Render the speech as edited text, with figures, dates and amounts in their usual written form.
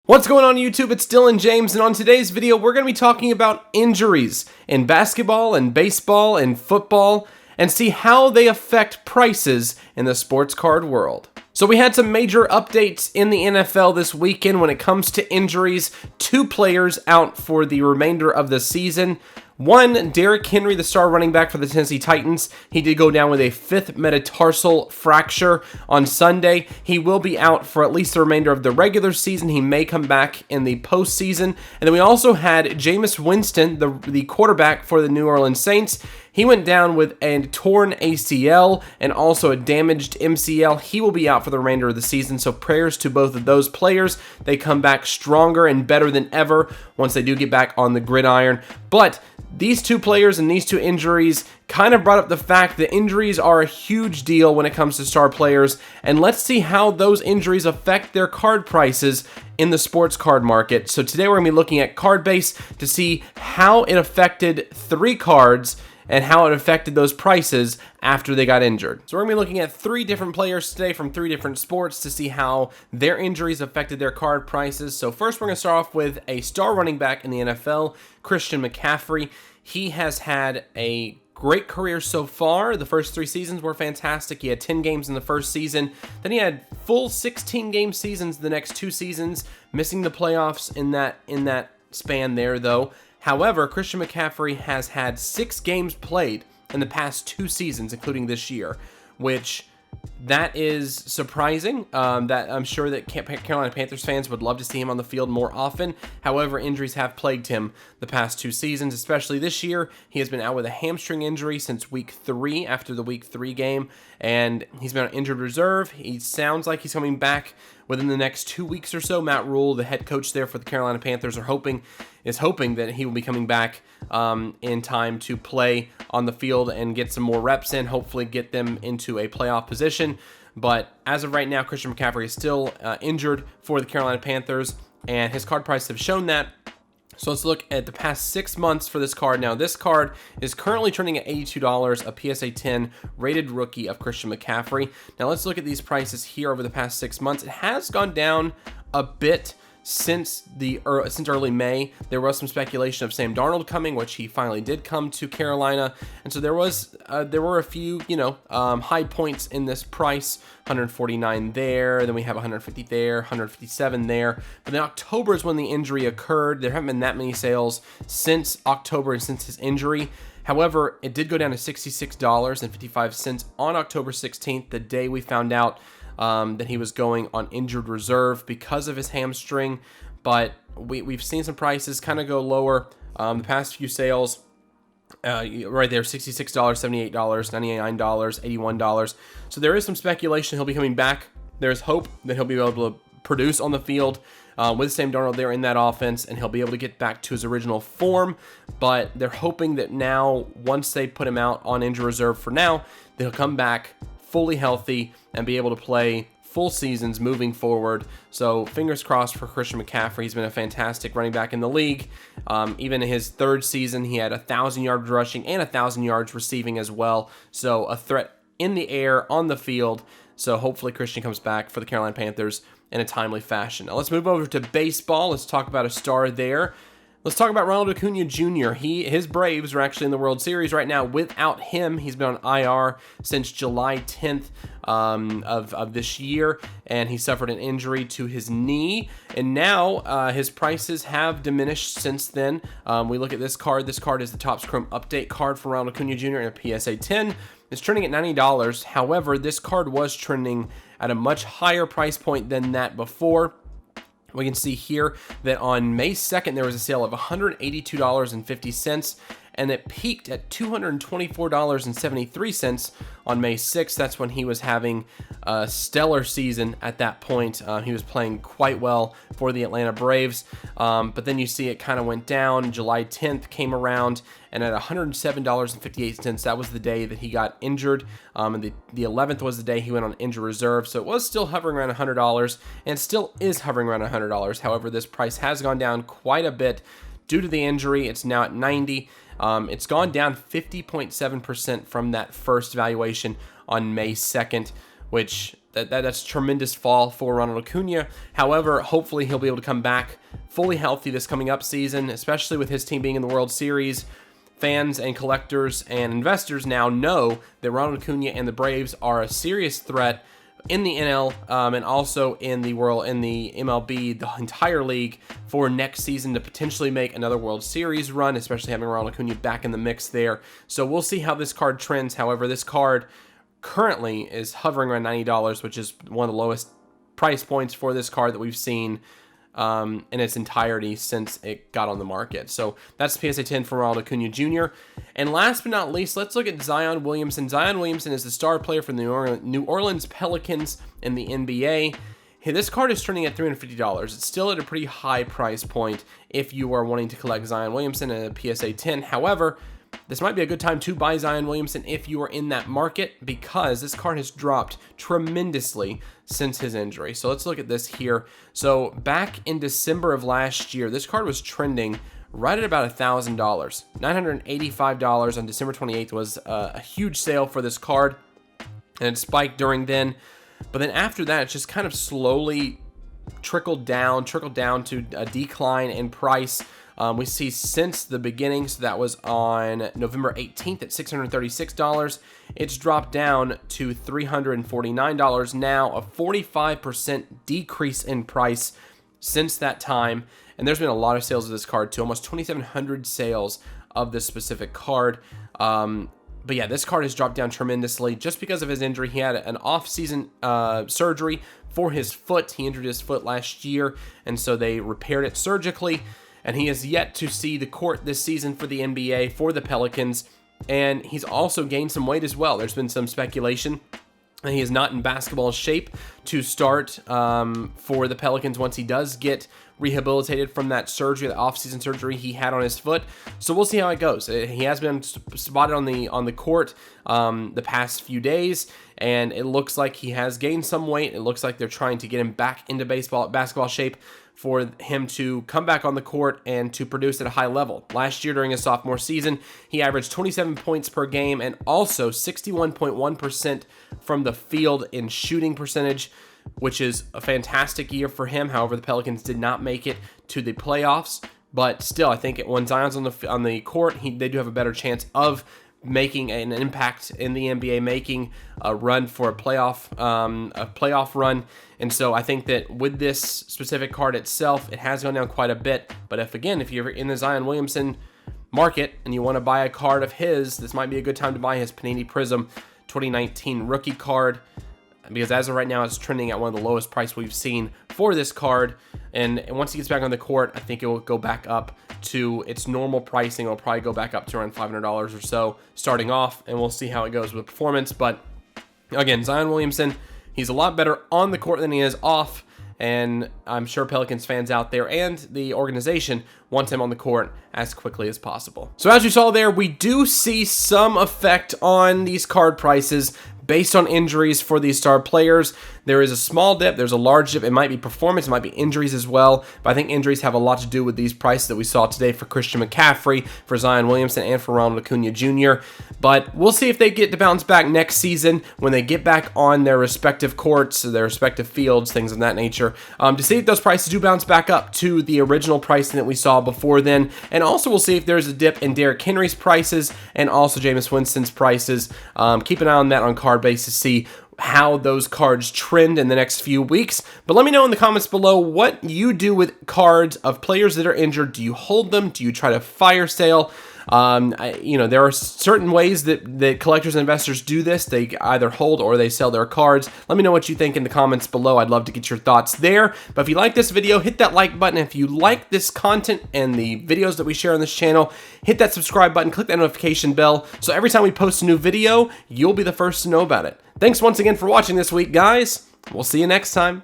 What's going on YouTube? It's Dillon James, and on today's video, we're going to be talking about injuries in basketball and baseball and football, and see how they affect prices in the sports card world. So we had some major updates in the NFL this weekend when it comes to injuries. 2 players out for the remainder of the season. One, Derrick Henry, the star running back for the Tennessee Titans. He did go down with a 5th metatarsal fracture on Sunday. He will be out for at least the remainder of the regular season. He may come back in the postseason. And then we also had Jameis Winston, the quarterback for the New Orleans Saints. He went down with a torn ACL and also a damaged MCL. He will be out for the remainder of the season, so prayers to both of those players. They come back stronger and better than ever once they do get back on the gridiron. But these 2 players and these 2 injuries kind of brought up the fact that injuries are a huge deal when it comes to star players, and let's see how those injuries affect their card prices in the sports card market. So today we're going to be looking at Cardbase to see how it affected 3 cards and how it affected those prices after they got injured. So we're going to be looking at 3 different players today from 3 different sports to see how their injuries affected their card prices. So first we're going to start off with a star running back in the NFL, Christian McCaffrey. He has had a great career so far. The first 3 seasons were fantastic. He had 10 games in the first season. Then he had full 16-game seasons the next 2 seasons, missing the playoffs in that span there though. However, Christian McCaffrey has had 6 games played in the past 2 seasons, including this year, which that is surprising. That I'm sure that Carolina Panthers fans would love to see him on the field more often. However, injuries have plagued him the past 2 seasons, especially this year. He has been out with a hamstring injury since week 3 after the week 3 game, and he's been on injured reserve. He sounds like he's coming back within the next 2 weeks or so. Matt Rule, the head coach there for the Carolina Panthers, is hoping that he will be coming back in time to play on the field and get some more reps in, hopefully get them into a playoff position. But as of right now, Christian McCaffrey is still injured for the Carolina Panthers, and his card prices have shown that. So let's look at the past 6 months for this card. Now, this card is currently trending at $82, a PSA 10 rated rookie of Christian McCaffrey. Now, let's look at these prices here over the past 6 months. It has gone down a bit since early May. There was some speculation of Sam Darnold coming, which he finally did come to Carolina, and so there were a few high points in this price. 149 there, then we have 150 there, 157 there. But in October is when the injury occurred. There haven't been that many sales since October and since his injury. However, it did go down to $66.55 on October 16th, the day we found out that he was going on injured reserve because of his hamstring. But we've seen some prices kind of go lower. The past few sales, right there, $66, $78, $99, $81. So there is some speculation he'll be coming back. There's hope that he'll be able to produce on the field with Sam Darnold there in that offense, and he'll be able to get back to his original form. But they're hoping that now, once they put him out on injured reserve for now, they'll come back fully healthy and be able to play full seasons moving forward. So fingers crossed for Christian McCaffrey. He's been a fantastic running back in the league. Even in his 3rd season, he had 1,000 yards rushing and 1,000 yards receiving as well. So a threat in the air, on the field. So hopefully Christian comes back for the Carolina Panthers in a timely fashion. Now let's move over to baseball. Let's talk about a star there. Let's talk about Ronald Acuna Jr. His Braves are actually in the World Series right now. Without him, he's been on IR since July 10th of this year, and he suffered an injury to his knee, and now his prices have diminished since then. We look at this card. This card is the Topps Chrome Update card for Ronald Acuna Jr. in a PSA 10. It's trending at $90. However, this card was trending at a much higher price point than that before. We can see here that on May 2nd, there was a sale of $182.50, and it peaked at $224.73 on May 6th. That's when he was having a stellar season at that point. He was playing quite well for the Atlanta Braves, but then you see it kind of went down. July 10th came around, and at $107.58, that was the day that he got injured, and the 11th was the day he went on injured reserve, so it was still hovering around $100, and still is hovering around $100. However, this price has gone down quite a bit due to the injury. It's now at $90. It's gone down 50.7% from that first valuation on May 2nd, which that's a tremendous fall for Ronald Acuna. However, hopefully he'll be able to come back fully healthy this coming up season, especially with his team being in the World Series. Fans and collectors and investors now know that Ronald Acuna and the Braves are a serious threat in the NL and also in the MLB, the entire league, for next season to potentially make another World Series run, especially having Ronald Acuna back in the mix there. So we'll see how this card trends. However, this card currently is hovering around $90, which is one of the lowest price points for this card that we've seen in its entirety since it got on the market. So that's the PSA 10 for Ronald Acuna Jr. And last but not least, let's look at Zion Williamson. Zion Williamson is the star player for the New Orleans Pelicans in the NBA. Hey, this card is trending at $350. It's still at a pretty high price point if you are wanting to collect Zion Williamson in a PSA 10. However, this might be a good time to buy Zion Williamson if you are in that market, because this card has dropped tremendously since his injury. So let's look at this here. So back in December of last year, this card was trending right at about $1,000. $985 on December 28th was a huge sale for this card, and it spiked during then. But then after that, it's just kind of slowly trickled down to a decline in price. We see since the beginning, so that was on November 18th at $636. It's dropped down to $349 now, a 45% decrease in price since that time. And there's been a lot of sales of this card too, almost 2,700 sales of this specific card. But yeah, this card has dropped down tremendously just because of his injury. He had an off-season surgery for his foot. He injured his foot last year, and so they repaired it surgically. And he has yet to see the court this season for the NBA, for the Pelicans. And he's also gained some weight as well. There's been some speculation that he is not in basketball shape to start for the Pelicans once he does get rehabilitated from that surgery, the off-season surgery he had on his foot. So we'll see how it goes. He has been spotted on the court the past few days, and it looks like he has gained some weight. It looks like they're trying to get him back into basketball shape for him to come back on the court and to produce at a high level. Last year during his sophomore season, he averaged 27 points per game and also 61.1% from the field in shooting percentage, which is a fantastic year for him. However, the Pelicans did not make it to the playoffs, but still, I think when Zion's on the court, they do have a better chance of making an impact in the NBA, making a run for a playoff run. And so I think that with this specific card itself, it has gone down quite a bit. But if you're in the Zion Williamson market and you want to buy a card of his, this might be a good time to buy his Panini Prism 2019 rookie card, because as of right now, it's trending at one of the lowest price we've seen for this card. And once he gets back on the court, I think it will go back up to its normal pricing. It'll probably go back up to around $500 or so starting off, and we'll see how it goes with performance. But again, Zion Williamson, he's a lot better on the court than he is off, and I'm sure Pelicans fans out there and the organization want him on the court as quickly as possible. So as you saw there, we do see some effect on these card prices based on injuries for these star players. There is a small dip, there's a large dip. It might be performance, it might be injuries as well, but I think injuries have a lot to do with these prices that we saw today for Christian McCaffrey, for Zion Williamson, and for Ronald Acuna Jr. But we'll see if they get to bounce back next season when they get back on their respective courts, their respective fields, things of that nature, to see if those prices do bounce back up to the original pricing that we saw before then. And also we'll see if there's a dip in Derrick Henry's prices and also Jameis Winston's prices. Keep an eye on that on Cardbase to see how those cards trend in the next few weeks. But let me know in the comments below what you do with cards of players that are injured. Do you hold them? Do you try to fire sale? There are certain ways that collectors and investors do this. They either hold or they sell their cards. Let me know what you think in the comments below. I'd love to get your thoughts there. But if you like this video, hit that like button. If you like this content and the videos that we share on this channel, hit that subscribe button, click that notification bell, so every time we post a new video, you'll be the first to know about it. Thanks once again for watching this week, guys. We'll see you next time.